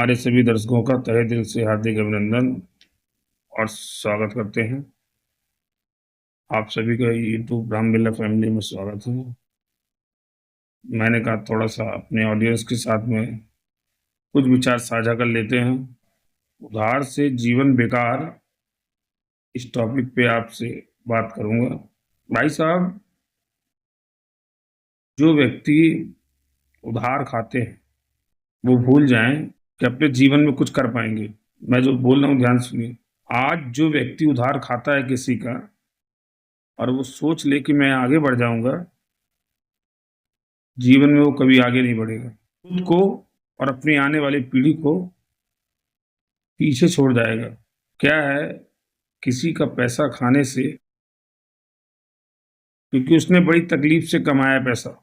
हमारे सभी दर्शकों का तहे दिल से हार्दिक अभिनंदन और स्वागत करते हैं। आप सभी का यूट्यूब राम बिरला फैमिली में स्वागत है। मैंने कहा थोड़ा सा अपने ऑडियंस के साथ में कुछ विचार साझा कर लेते हैं। उधार से जीवन बेकार, इस टॉपिक पे आपसे बात करूंगा। भाई साहब, जो व्यक्ति उधार खाते हैं वो भूल जाएं कि अपने जीवन में कुछ कर पाएंगे। मैं जो बोल रहा हूँ ध्यान सुनिए। आज जो व्यक्ति उधार खाता है किसी का और वो सोच ले कि मैं आगे बढ़ जाऊंगा, जीवन में वो कभी आगे नहीं बढ़ेगा। खुद को और अपनी आने वाली पीढ़ी को पीछे छोड़ जाएगा। क्या है, किसी का पैसा खाने से, क्योंकि उसने बड़ी तकलीफ से कमाया पैसा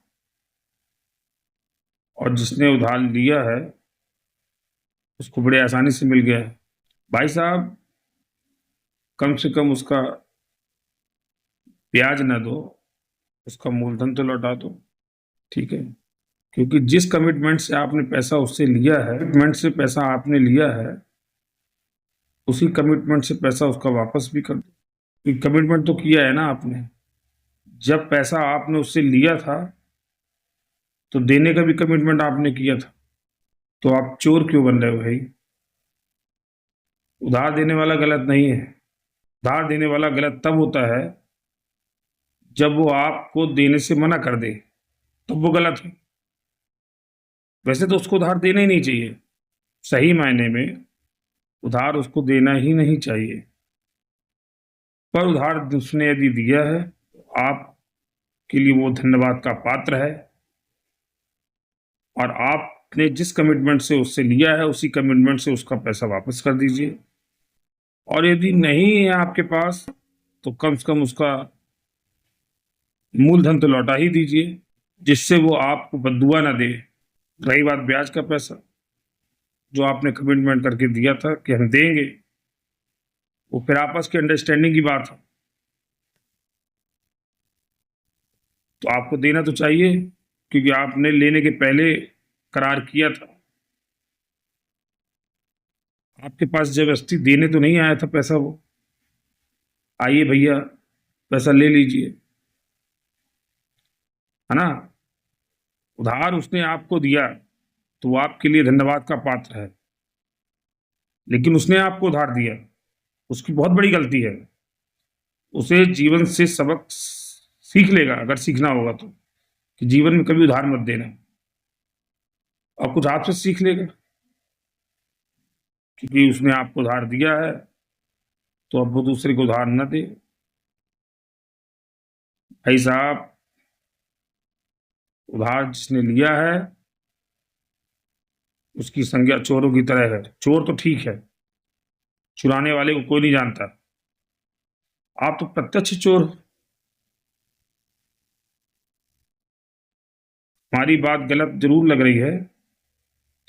और जिसने उधार लिया है उसको बड़े आसानी से मिल गया है। भाई साहब, कम से कम उसका ब्याज ना दो, उसका मूलधन तो लौटा दो। ठीक है, क्योंकि जिस कमिटमेंट से आपने पैसा उससे लिया है, कमिटमेंट से पैसा आपने लिया है, उसी कमिटमेंट से पैसा उसका वापस भी कर दो। कमिटमेंट तो किया है ना आपने। जब पैसा आपने उससे लिया था तो देने का भी कमिटमेंट आपने किया था, तो आप चोर क्यों बन रहे हो भाई? उधार देने वाला गलत नहीं है। उधार देने वाला गलत तब होता है जब वो आपको देने से मना कर दे, तब वो गलत है। वैसे तो उसको उधार देना ही नहीं चाहिए। सही मायने में उधार उसको देना ही नहीं चाहिए। पर उधार उसने यदि दिया है तो आपके लिए वो धन्यवाद का पात्र है। और आपने जिस कमिटमेंट से उससे लिया है उसी कमिटमेंट से उसका पैसा वापस कर दीजिए। और यदि नहीं है आपके पास तो कम से कम उसका मूलधन तो लौटा ही दीजिए, जिससे वो आपको बद्दुआ ना दे। रही बात ब्याज का पैसा, जो आपने कमिटमेंट करके दिया था कि हम देंगे, वो फिर आपस की अंडरस्टैंडिंग की बात है, तो आपको देना तो चाहिए, क्योंकि आपने लेने के पहले करार किया था। आपके पास जबरदस्ती देने तो नहीं आया था पैसा वो, आइए भैया पैसा ले लीजिए, है ना। उधार उसने आपको दिया तो वो आपके लिए धन्यवाद का पात्र है, लेकिन उसने आपको उधार दिया, उसकी बहुत बड़ी गलती है। उसे जीवन से सबक सीख लेगा, अगर सीखना होगा तो, कि जीवन में कभी उधार मत देना। और कुछ आपसे सीख लेगा, क्योंकि उसने आपको उधार दिया है तो अब वो दूसरे को उधार न दे। भाई साहब, उधार जिसने लिया है उसकी संज्ञा चोरों की तरह है। चोर तो ठीक है, चुराने वाले को कोई नहीं जानता, आप तो प्रत्यक्ष चोर हो। हमारी बात गलत जरूर लग रही है,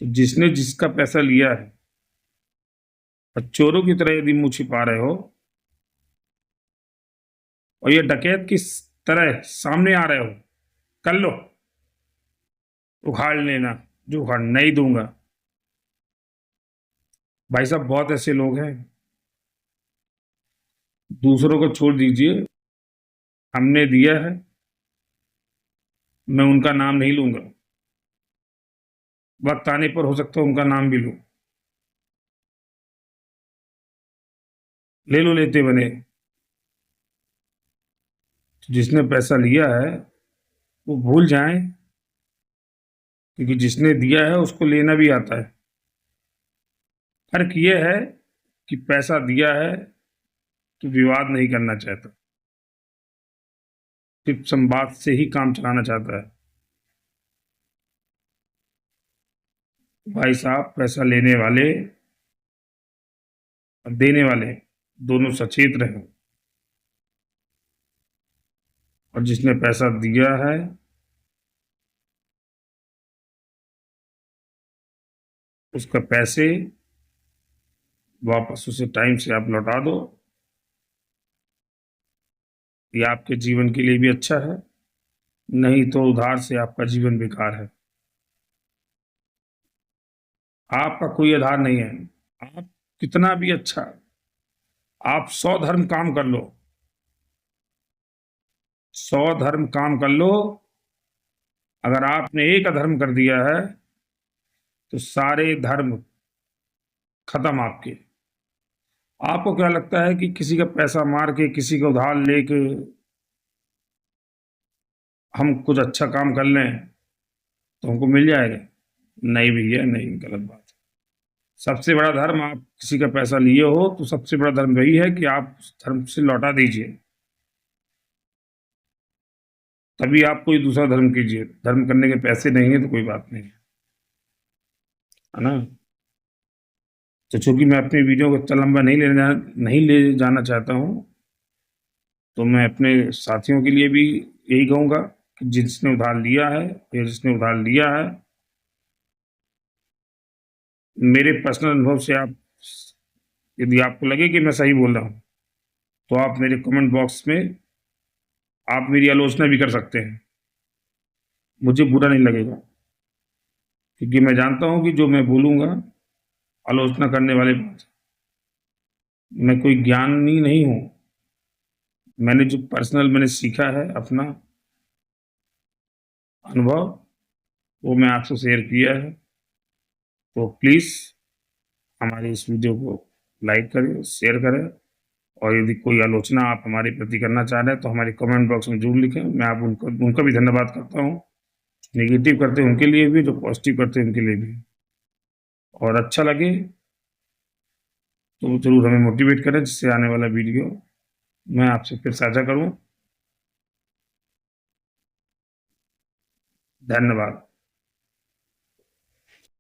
तो जिसने जिसका पैसा लिया है और चोरों की तरह यदि मुंह छिपा रहे हो और ये डकैत की तरह सामने आ रहे हो, कर लो, उखाड़ लेना, जो उखाड़ नहीं दूंगा। भाई साहब, बहुत ऐसे लोग हैं, दूसरों को छोड़ दीजिए, हमने दिया है, मैं उनका नाम नहीं लूंगा, वक्त आने पर हो सकता है उनका नाम भी लूं। ले लो लेते बने। जिसने पैसा लिया है वो भूल जाए, क्योंकि जिसने दिया है उसको लेना भी आता है। फर्क ये है कि पैसा दिया है तो विवाद नहीं करना चाहता, सिर्फ संवाद से ही काम चलाना चाहता है। भाई साहब, पैसा लेने वाले और देने वाले दोनों सचेत रहें। और जिसने पैसा दिया है उसका पैसे वापस उसे टाइम से आप लौटा दो। ये आपके जीवन के लिए भी अच्छा है, नहीं तो उधार से आपका जीवन बेकार है। आपका कोई आधार नहीं है। आप कितना भी अच्छा, आप 100 धर्म काम कर लो, 100 धर्म काम कर लो, अगर आपने एक अधर्म कर दिया है तो सारे धर्म खत्म आपके। आपको क्या लगता है कि किसी का पैसा मार के, किसी का उधार लेके हम कुछ अच्छा काम कर लें तो हमको मिल जाएगा? नहीं भैया, नहीं, गलत बात है। सबसे बड़ा धर्म, आप किसी का पैसा लिए हो तो सबसे बड़ा धर्म वही है कि आप उस धर्म से लौटा दीजिए, तभी आप कोई दूसरा धर्म कीजिए। धर्म करने के पैसे नहीं है तो कोई बात नहीं है ना। तो चूंकि मैं अपनी वीडियो को इतना लंबा नहीं ले जाना चाहता हूँ, तो मैं अपने साथियों के लिए भी यही कहूंगा कि जिसने उधार लिया है या जिसने उधार लिया है, मेरे पर्सनल अनुभव से आप, यदि आपको लगे कि मैं सही बोल रहा हूँ, तो आप मेरे कमेंट बॉक्स में आप मेरी आलोचना भी कर सकते हैं, मुझे बुरा नहीं लगेगा, क्योंकि मैं जानता हूँ कि जो मैं बोलूंगा आलोचना करने वाले बात है। मैं कोई ज्ञानी नहीं हूँ, मैंने जो पर्सनल मैंने सीखा है अपना अनुभव, वो मैं आपसे शेयर किया है। तो प्लीज़ हमारी इस वीडियो को लाइक करें, शेयर करें, और यदि कोई आलोचना आप हमारे प्रति करना चाह रहे हैं तो हमारे कमेंट बॉक्स में जरूर लिखें। मैं आप उनका भी धन्यवाद करता हूँ। नेगेटिव करते हैं उनके लिए भी, जो पॉजिटिव करते हैं उनके लिए भी। और अच्छा लगे तो जरूर हमें मोटिवेट करें, जिससे आने वाला वीडियो मैं आपसे फिर साझा करूँ। धन्यवाद।